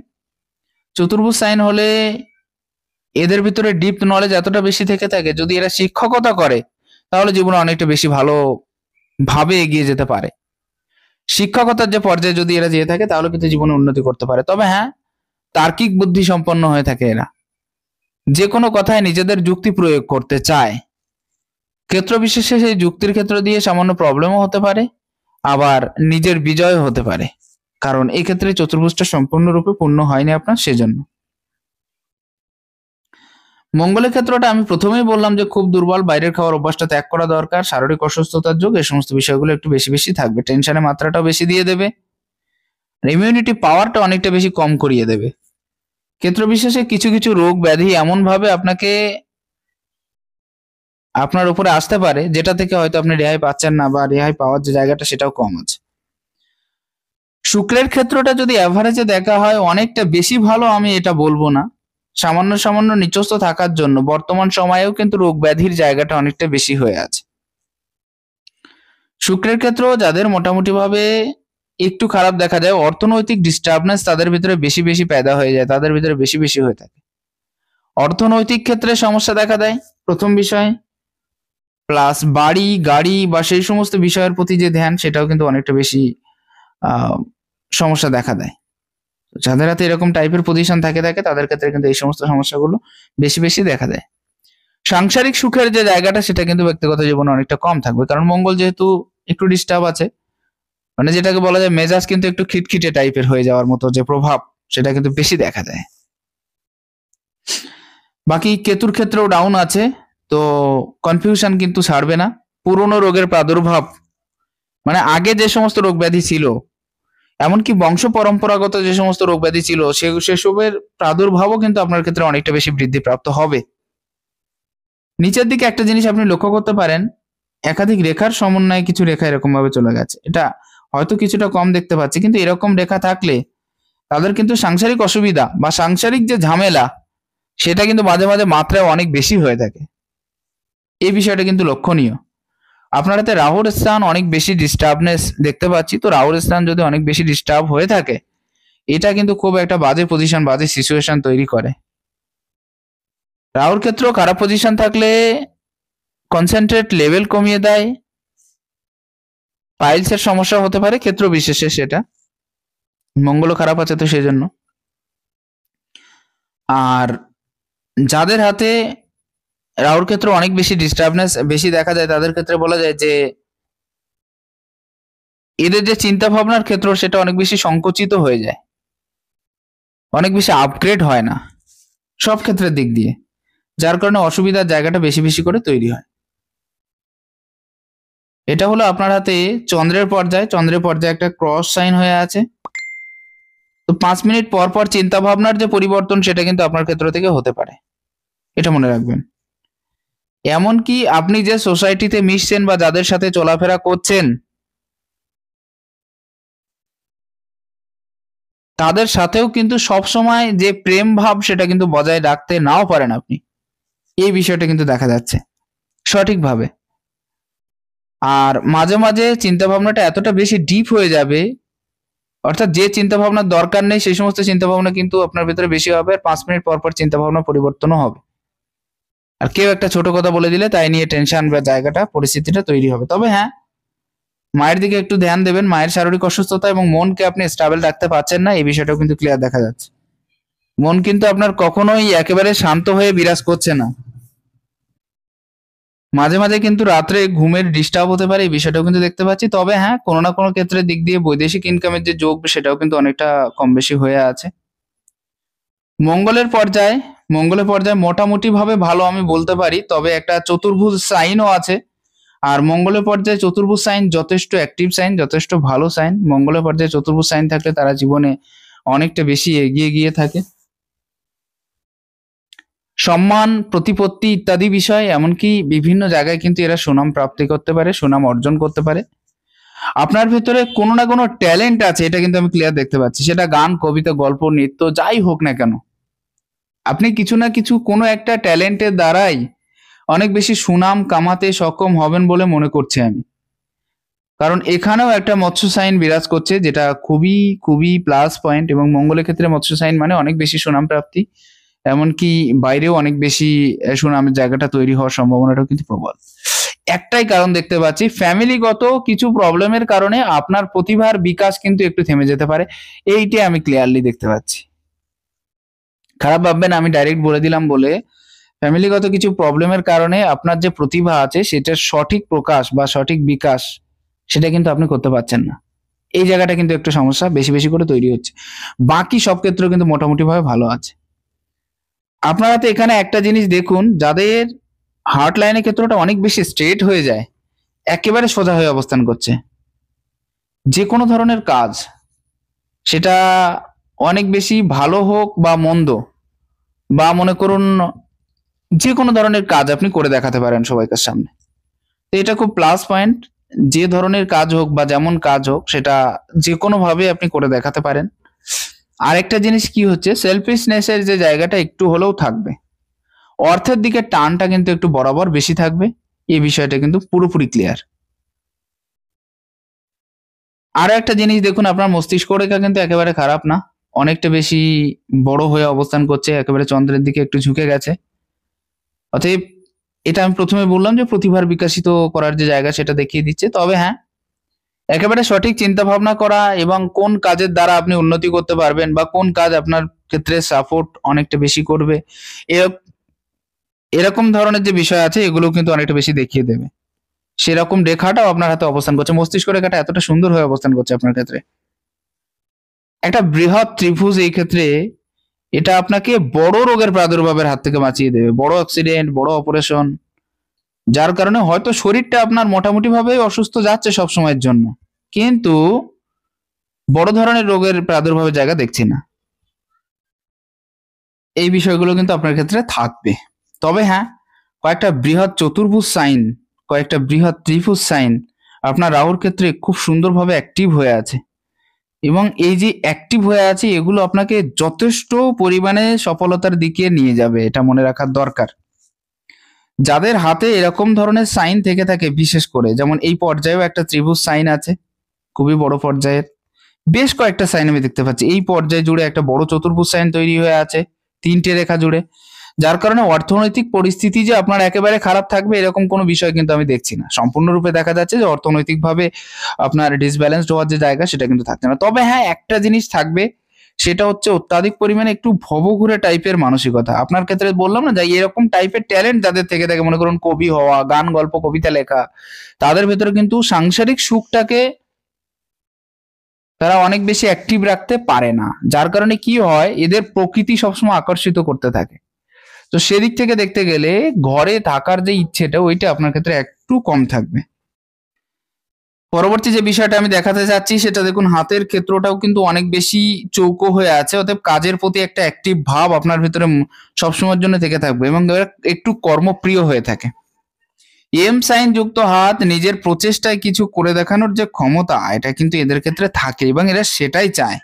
চতুর্ভুজ সাইন হলে এদের ভিতরে ডিপ নলেজ এতটা বেশি থেকে থাকে, যদি এরা শিক্ষকতা করে তাহলে জীবনে অনেকটা বেশি ভালো ভাবে এগিয়ে যেতে পারে। শিক্ষকতার যে পর্যায়ে যদি এরা যেয়ে থাকে তাহলে কিন্তু জীবনে উন্নতি করতে পারে। তবে হ্যাঁ, তার্কিক বুদ্ধি সম্পন্ন হয়ে থাকে এরা, যে কোনো কথায় নিজেদের যুক্তি প্রয়োগ করতে চায়। ক্ষেত্র বিশেষে সেই যুক্তির ক্ষেত্র দিয়ে সামান্য প্রবলেমও হতে পারে, আবার নিজের বিজয় হতে পারে, কারণ এই ক্ষেত্রে চতুর্ভুজটা সম্পূর্ণরূপে পূর্ণ হয়নি আপনার, সেজন্য। মঙ্গলের ক্ষেত্রটা আমি প্রথমেই বললাম যে খুব দুর্বল, বাইরের খাওয়ার অভ্যাসটা ত্যাগ করা দরকার, শারীরিক অসুস্থতার যোগ, এই সমস্ত বিষয়গুলো একটু বেশি বেশি থাকবে, টেনশনের মাত্রাটাও বেশি দিয়ে দেবে, ইমিউনিটি পাওয়ারটা অনেকটা বেশি কম করিয়ে দেবে। ক্ষেত্র বিশেষে কিছু কিছু রোগ ব্যাধি এমন ভাবে আপনাকে আপনার উপরে আসতে পারে যেটা থেকে হয়তো আপনি রেহাই পাচ্ছেন না বা রেহাই পাওয়ার যে জায়গাটা সেটাও কম আছে। শুক্রের ক্ষেত্রটা যদি অ্যাভারেজে দেখা হয় অনেকটা বেশি ভালো আমি এটা বলবো না, সামান্য সামান্য নিচস্থ থাকার জন্য বর্তমান সময়েও কিন্তু রোগ ব্যাধির জায়গাটা অনেকটা বেশি হয়ে আছে। শুক্রের ক্ষেত্র যাদের মোটামুটি ভাবে একটু খারাপ দেখা যায়, অর্থনৈতিক ডিস্টার্বনেস তাদের ভিতরে বেশি বেশি পেদা হয়ে যায়, তাদের ভিতরে বেশি বেশি হয়ে থাকে। অর্থনৈতিক ক্ষেত্রে সমস্যা দেখা দেয় প্রথম বিষয়, প্লাস বাড়ি গাড়ি বা সেই সমস্ত বিষয়ের প্রতি যে ধ্যান সেটাও কিন্তু অনেকটা বেশি সমস্যা দেখা দেয়। যাদের হাতে এরকম টাইপের পজিশন থাকে তাদের ক্ষেত্রে কিন্তু এই সমস্ত সমস্যাগুলো বেশি বেশি দেখা দেয়। সাংসারিক সুখের যে জায়গাটা সেটা কিন্তু ব্যক্তিগত জীবনে অনেকটা কম থাকবে, কারণ মঙ্গল যেহেতু একটু ডিস্টার্ব আছে, মানে যেটাকে বলা যায় মেজাজ কিন্তু একটু খিটখিটে টাইপের হয়ে যাওয়ার মতো যে প্রভাব সেটা কিন্তু বেশি দেখা যায়। বাকি কেতুর ক্ষেত্রেও ডাউন আছে, তো কনফিউশন কিন্তু ছাড়বে না। পুরনো রোগের প্রাদুর্ভাব, মানে আগে যে সমস্ত রোগ ব্যাধি ছিল, এমনকি বংশ পরম্পরাগত যে সমস্ত রোগ ব্যাধি ছিল সেসবের প্রাদুর্ভাবও কিন্তু আপনার ক্ষেত্রে অনেকটা বেশি বৃদ্ধিপ্রাপ্ত হবে। নিচের দিকে একটা জিনিস আপনি লক্ষ্য করতে পারেন, একাধিক রেখার সমন্বয়ে কিছু রেখা এরকম ভাবে চলে গেছে, এটা হয়তো কিছুটা কম দেখতে পাচ্ছি, কিন্তু এরকম রেখা থাকলে তাদের কিন্তু সাংসারিক অসুবিধা বা সাংসারিক যে ঝামেলা সেটা কিন্তু মাঝে মাঝে মাত্রায় অনেক বেশি হয়ে থাকে। এই বিষয়টা কিন্তু লক্ষণীয়। আপনার হাতে রাহুর স্থান অনেক বেশি ডিস্টার্বনেস দেখতে পাচ্ছি, তো রাহুর স্থান যদি অনেক বেশি ডিস্টার্ব হয়ে থাকে এটা কিন্তু খুব একটা বাজে পজিশন বাজে সিচুয়েশন তৈরি করে। রাহুর ক্ষেত্রেও খারাপ পজিশন থাকলে কনসেন্ট্রেট লেভেল কমিয়ে দেয়, পাইলসের সমস্যা হতে পারে ক্ষেত্র বিশেষে, সেটা মঙ্গলও খারাপ আছে তো সেই জন্য। আর যাদের হাতে রাহুর ক্ষেত্রে অনেক বেশি ডিস্টার্বনেস বেশি দেখা যায় তাদের ক্ষেত্রে বলা যায় যে এদের যে চিন্তা ভাবনার ক্ষেত্র সেটা অনেক বেশি সংকুচিত হয়ে যায়, অনেক বেশি আপগ্রেড হয় না সব ক্ষেত্রের দিক দিয়ে, যার কারণে অসুবিধার জায়গাটা বেশি বেশি করে তৈরি হয়। এটা হলো আপনার হাতে চন্দ্রের পর্যায়ে, চন্দ্রের পর্যায়ে একটা ক্রস সাইন হয়ে আছে, তো 5 মিনিট পর পর চিন্তা ভাবনার যে পরিবর্তন সেটা কিন্তু আপনার ক্ষেত্র থেকে হতে পারে, এটা মনে রাখবেন। এমনকি আপনি যে সোসাইটিতে মিশছেন বা যাদের সাথে চলাফেরা করছেন তাদের সাথেও কিন্তু সব সময় যে প্রেম ভাব সেটা কিন্তু বজায় রাখতে নাও পারেন আপনি, এই বিষয়টা কিন্তু দেখা যাচ্ছে সঠিকভাবে। আর মাঝে মাঝে চিন্তা ভাবনাটা এতটা বেশি ডিপ হয়ে যাবে অর্থাৎ যে চিন্তা ভাবনার দরকার নেই সেই সমস্ত চিন্তা ভাবনা কিন্তু আপনার ভেতরে বেশি হবে, আর 5 মিনিট পর পর চিন্তা ভাবনা পরিবর্তনও হবে। আর কেউ একটা ছোট কথা বলে দিলে তাই নিয়ে টেনশন বা জায়গাটা পরিস্থিতিটা তৈরি হবে। তবে হ্যাঁ, মায়ের দিকে একটু ধ্যান দেবেন। মায়ের শারীরিক অসুস্থতা এবং মনকে আপনি স্টেবল রাখতে পারছেন না, এই বিষয়টাও কিন্তু ক্লিয়ার দেখা যাচ্ছে। মন কিন্তু আপনার কখনোই একেবারে শান্ত হয়ে বিরাজ করছে না। মাঝে মাঝে কিন্তু রাত্রে ঘুমের ডিস্টার্ব হতে পারে, এই বিষয়টাও কিন্তু দেখতে পাচ্ছি। তবে হ্যাঁ, কোনো না কোনো ক্ষেত্রে দিক দিয়ে বৈদেশিক ইনকামের যে যোগ সেটাও কিন্তু অনেকটা কম বেশি হয়ে আছে। মঙ্গলের পর্যায়ে মোটামুটি ভাবে ভালো আমি বলতে পারি, তবে একটা চতুর্ভুজ সাইনও আছে। আর মঙ্গলের পর্যায়ে চতুর্ভুজ সাইন যথেষ্ট অ্যাক্টিভ সাইন, যথেষ্ট ভালো সাইন। মঙ্গলের পর্যায়ে চতুর্ভুজ সাইন থাকলে তারা জীবনে অনেকটা বেশি এগিয়ে গিয়ে থাকে। সম্মান, প্রতিপত্তি ইত্যাদি বিষয়, এমনকি বিভিন্ন জায়গায় কিন্তু এরা সুনাম প্রাপ্তি করতে পারে, সুনাম অর্জন করতে পারে। আপনার ভেতরে কোনো না কোনো ট্যালেন্ট আছে, এটা কিন্তু আমি ক্লিয়ার দেখতে পাচ্ছি। সেটা গান, কবিতা, গল্প, নৃত্য যাই হোক না কেন, আপনি কিছু না কিছু কোনো একটা ট্যালেন্টের দ্বারাই অনেক বেশি সুনাম কামাতে সক্ষম হবেন বলে মনে করছি আমি। কারণ এখানেও একটা মৎস্য সাইন বিরাজ করছে, যেটা খুবই খুবই প্লাস পয়েন্ট। এবং মঙ্গলের ক্ষেত্রে মৎস্য সাইন মানে অনেক বেশি সুনাম প্রাপ্তি, এমনকি বাইরেও অনেক বেশি সুনামের জায়গাটা তৈরি হওয়ার সম্ভাবনাটাও কিন্তু প্রবল। একটাই কারণ দেখতে পাচ্ছি, ফ্যামিলিগত কিছু প্রবলেমের কারণে আপনার প্রতিভার বিকাশ কিন্তু একটু থেমে যেতে পারে, এইটাই আমি ক্লিয়ারলি দেখতে পাচ্ছি। খারাপ ভাববেন, আমি ডাইরেক্ট বলে দিলাম বলে। ফ্যামিলিগত কিছু প্রবলেমের কারণে আপনার যে প্রতিভা আছে সেটার সঠিক প্রকাশ বা সঠিক বিকাশ সেটা কিন্তু আপনি করতে পারছেন না। এই জায়গাটা কিন্তু একটু সমস্যা বেশি বেশি করে তৈরি হচ্ছে। বাকি সব ক্ষেত্রেও কিন্তু মোটামুটি ভাবে ভালো আছে। আপনারা তো এখানে একটা জিনিস দেখুন, যাদের হার্ট লাইনের ক্ষেত্রটা অনেক বেশি স্ট্রেট হয়ে যায়, একেবারে সোজা হয়ে অবস্থান করছে, যে কোনো ধরনের কাজ সেটা অনেক বেশি ভালো হোক বা মন্দ, বা মনে করুন যে কোনো ধরনের কাজ আপনি করে দেখাতে পারেন সবাইকার সামনে। তো এটা খুব প্লাস পয়েন্ট। যে ধরনের কাজ হোক বা যেমন কাজ হোক সেটা যে কোনো ভাবে আপনি করে দেখাতে পারেন। আরেকটা জিনিস কি হচ্ছে, সেলফিশনেসের যে জায়গাটা একটু হলেও থাকবে, অর্থের দিকে টানটা কিন্তু একটু বরাবর বেশি থাকবে, এই বিষয়টা কিন্তু পুরোপুরি ক্লিয়ার। আরো একটা জিনিস দেখুন, আপনার মস্তিষ্ক রেখা কিন্তু একেবারে খারাপ না, অনেকটা বেশি বড় হয়ে অবস্থান করছে, একেবারে চন্দ্রের দিকে একটু ঝুঁকে গেছে। অতএব এটা আমি প্রথমে বললাম যে প্রতিভার বিকাশিত করার যে জায়গা সেটা দেখিয়ে দিচ্ছে। তবে হ্যাঁ, একেবারে সঠিক চিন্তা ভাবনা করা এবং কোন কাজের দ্বারা আপনি উন্নতি করতে পারবেন বা কোন কাজ আপনার ক্ষেত্রে সাপোর্ট অনেকটা বেশি করবে, এরকম ধরনের যে বিষয় আছে এগুলো কিন্তু অনেকটা বেশি দেখিয়ে দেবে। সেরকম রেখাটাও আপনার হাতে অবস্থান করছে, মস্তিষ্ক রেখাটা এতটা সুন্দর হয়ে অবস্থান করছে আপনার ক্ষেত্রে। একটা বৃহৎ ত্রিভুজ এই ক্ষেত্রে এটা আপনাকে বড় রোগের প্রাদুর্ভাবের হাত থেকে বাঁচিয়ে দেবে, বড় অ্যাক্সিডেন্ট, বড় অপারেশন, যার কারণে হয়তো শরীরটা আপনার মোটামুটি ভাবে অসুস্থ যাচ্ছে সব সময়ের জন্য, কিন্তু বড় ধরনের রোগের প্রাদুর্ভাবের জায়গা দেখছি না। এই বিষয়গুলো কিন্তু আপনার ক্ষেত্রে থাকবে। তবে হ্যাঁ, কয়েকটা বৃহৎ চতুর্ভুজ সাইন, কয়েকটা বৃহৎ ত্রিভুজ সাইন আপনার রাহুর ক্ষেত্রে খুব সুন্দরভাবে অ্যাক্টিভ হয়ে আছে। এবং এই যে অ্যাক্টিভ হয়ে আছে এগুলো আপনাকে যথেষ্ট পরিমাণে সফলতার দিকে নিয়ে যাবে, এটা মনে রাখার দরকার। যাদের হাতে এরকম ধরনের সাইন থেকে থাকে, বিশেষ করে যেমন এই পর্যায়েও একটা ত্রিভুজ সাইন আছে, খুবই বড় পর্যায়ের। বেশ কয়েকটা সাইন আমি দেখতে পাচ্ছি এই পর্যায়ে জুড়ে একটা বড় চতুর্ভুজ সাইন তৈরি হয়ে আছে 3টে রেখা জুড়ে, যার কারণে অর্থনৈতিক পরিস্থিতি যে আপনার একেবারে খারাপ থাকবে এরকম কোনো বিষয় কিন্তু আমি দেখছি না। সম্পূর্ণরূপে দেখা যাচ্ছে যে অর্থনৈতিকভাবে আপনার ডিসব্যালেন্সড হওয়ার যে জায়গা সেটা কিন্তু থাকছে না। তবে হ্যাঁ, একটা জিনিস থাকবে, সেটা হচ্ছে অত্যাধিক পরিমাণে একটু ভবঘুরে টাইপের মানসিকতা। আপনার ক্ষেত্রে বললাম না যে এরকম টাইপের ট্যালেন্ট যাদের থেকে থাকে, মনে করুন কবি হওয়া, গান, গল্প, কবিতা লেখা, তাদের ভেতরে কিন্তু সাংসারিক সুখটাকে তারা অনেক বেশি অ্যাক্টিভ রাখতে পারে না, যার কারণে কি হয়, এদের প্রকৃতি সবসময় আকর্ষিত করতে থাকে। তো সেদিক থেকে দেখতে গেলে ঘরে থাকার যে ইচ্ছেটা ওইটা আপনার ক্ষেত্রে একটু কম থাকবে। পরবর্তী যে বিষয়টা আমি দেখাতে চাচ্ছি সেটা দেখুন, হাতের ক্ষেত্রটাও কিন্তু অনেক বেশি চৌকো হয়ে আছে, অতএব কাজের প্রতি একটা অ্যাক্টিভ ভাব আপনার ভিতরে সবসময়ের জন্য থেকে থাকবে এবং এরা একটু কর্মপ্রিয় হয়ে থাকে। এম সাইন যুক্ত হাত, নিজের প্রচেষ্টায় কিছু করে দেখানোর যে ক্ষমতা এটা কিন্তু এদের ক্ষেত্রে থাকে এবং এরা সেটাই চায়।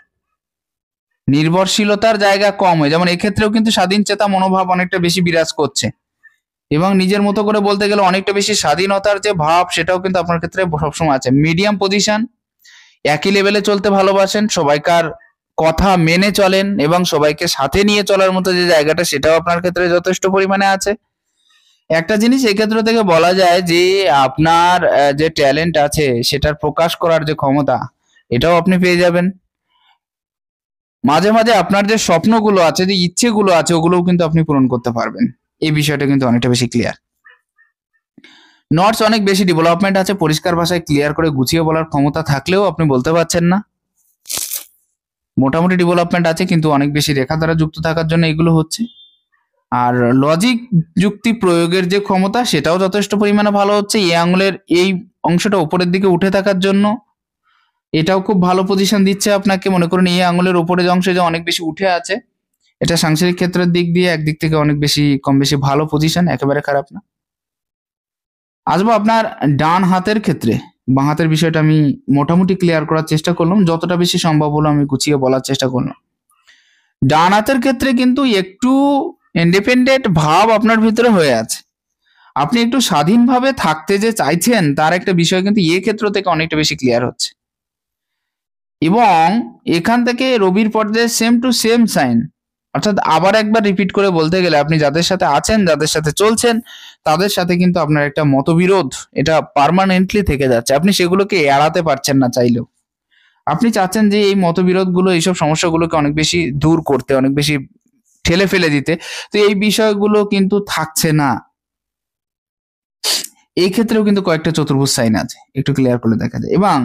নির্ভরশীলতার জায়গা কম হয়, যেমন এক্ষেত্রেও কিন্তু স্বাধীন চেতা মনোভাব অনেকটা বেশি বিরাজ করছে এবং নিজের মতো করে বলতে গেলে অনেকটা বেশি স্বাধীনতার যে ভাব সেটাও কিন্তু আপনার ক্ষেত্রে সবসময় আছে। মিডিয়াম পজিশন, একই লেভেলে চলতে ভালোবাসেন, সবাইকার কথা মেনে চলেন এবং সবাইকে সাথে নিয়ে চলার মতো যে জায়গাটা সেটাও আপনার ক্ষেত্রে যথেষ্ট পরিমাণে আছে। একটা জিনিস এক্ষেত্র থেকে বলা যায় যে আপনার যে ট্যালেন্ট আছে সেটার প্রকাশ করার যে ক্ষমতা এটাও আপনি পেয়ে যাবেন। মাঝে মাঝে আপনার যে স্বপ্নগুলো আছে, যে ইচ্ছেগুলো আছে, ওগুলোও কিন্তু আপনি পূরণ করতে পারবেন। এই বিষয়টা কিন্তু অনেকটা বেশি ক্লিয়ার। নটস অনেক বেশি ডেভেলপমেন্ট আছে, পরিষ্কার ভাষায় ক্লিয়ার করে গুছিয়ে বলার ক্ষমতা থাকলেও আপনি বলতে পারছেন না। মোটামুটি ডেভেলপমেন্ট আছে কিন্তু অনেক বেশি রেখা দ্বারা যুক্ত থাকার জন্য এগুলো হচ্ছে। আর লজিক যুক্তি প্রয়োগের যে ক্ষমতা সেটাও যথেষ্ট পরিমাণে ভালো হচ্ছে। এই আঙুলের এই অংশটা উপরের দিকে উঠে থাকার জন্য এটাও খুব ভালো পজিশন দিচ্ছে আপনাকে। মনে করুন এই আঙুলের উপরের অংশে যে অনেক বেশি উঠে আছে, এটা সাংসারিক ক্ষেত্রের দিক দিয়ে একদিক থেকে অনেক বেশি কম বেশি ভালো পজিশন, একেবারে খারাপ না। আসবো আপনার ডান হাতের ক্ষেত্রে। বাঁ হাতের বিষয়টা আমি মোটামুটি ক্লিয়ার করার চেষ্টা করলাম, যতটা বেশি সম্ভব হলো আমি গুছিয়ে বলার চেষ্টা করলাম। ডান হাতের ক্ষেত্রে কিন্তু একটু ইন্ডিপেন্ডেন্ট ভাব আপনার ভিতরে হয়ে আছে। আপনি একটু স্বাধীনভাবে থাকতে যে চাইছেন তার একটা বিষয় কিন্তু এ ক্ষেত্র থেকে অনেকটা বেশি ক্লিয়ার হচ্ছে। এবং এখান থেকে রবির পর্যায়ে সেম টু সেম সাইন, অর্থাৎ আবার একবার রিপিট করে বলতে গেলে আপনি যাদের সাথে আছেন, যাদের সাথে চলছেন, তাদের সাথে কিন্তু আপনার একটা মতবিরোধ এটা পার্মানেন্টলি থেকে যাচ্ছে। আপনি সেগুলোকে এড়াতে পারছেন না চাইলেও। আপনি চাচ্ছেন যে এই মতবিরোধগুলো, এইসব সমস্যাগুলোকে অনেক বেশি দূর করতে, অনেক বেশি ঠেলে ফেলে দিতে, তো এই বিষয়গুলো কিন্তু থাকছে না। এই ক্ষেত্রেও কিন্তু কয়েকটা চতুর্ভুজ সাইন আছে, একটু ক্লিয়ার করে দেখা যায়। এবং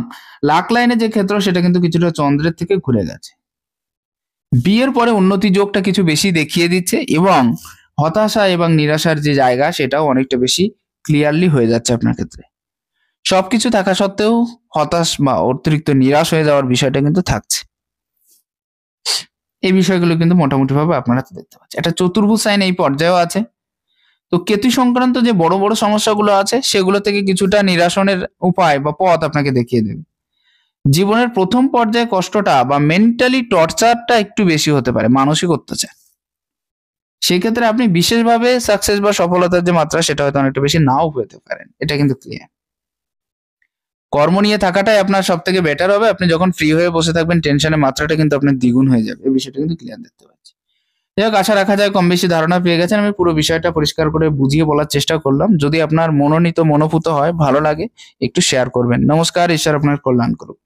লাক লাইনের যে ক্ষেত্র সেটা কিন্তু কিছুটা চন্দ্রের থেকে ঘুরে গেছে। বিয়ের পরে উন্নতি যোগটা কিছু বেশি দেখিয়ে দিচ্ছে এবং হতাশা এবং নিরাশার যে জায়গা সেটাও অনেকটা বেশি ক্লিয়ারলি হয়ে যাচ্ছে আপনার ক্ষেত্রে। সবকিছু থাকা সত্ত্বেও হতাশ বা অতিরিক্ত নিরাশ হয়ে যাওয়ার বিষয়টা কিন্তু থাকছে। এই বিষয়গুলো কিন্তু মোটামুটি ভাবে আপনারা দেখতে পাচ্ছেন। একটা চতুর্ভুজ সাইন এই পর্যায়েও আছে। তো কেতু সংক্রান্ত যে বড় বড় সমস্যাগুলো আছে সেগুলো থেকে কিছুটা নিরাসনের উপায় বা পথ আপনাকে দেখিয়ে দেবে। জীবনের প্রথম পর্যায়ে কষ্টটা বা মেন্টালি টর্চারটা একটু বেশি হতে পারে, মানসিক অত্যাচার। সেক্ষেত্রে আপনি বিশেষভাবে সাকসেস বা সফলতার যে মাত্রা সেটা হয়তো অনেকটা বেশি নাও পেতে পারেন, এটা কিন্তু ক্লিয়ার। কর্ম নিয়ে থাকাটাই আপনার সব থেকে বেটার হবে। আপনি যখন ফ্রি হয়ে বসে থাকবেন টেনশনের মাত্রাটা কিন্তু আপনার দ্বিগুণ হয়ে যাবে, এই বিষয়টা কিন্তু ক্লিয়ার দেখতে পাচ্ছি। যাই হোক, আশা রাখা যায় কম বেশি ধারণা পেয়ে গেছেন। আমি পুরো বিষয়টা পরিষ্কার করে বুঝিয়ে বলার চেষ্টা করলাম। যদি আপনার মনোনীত মনোভূত হয়, ভালো লাগে, একটু শেয়ার করবেন। নমস্কার, ঈশ্বর আপনার কল্যাণ করুক।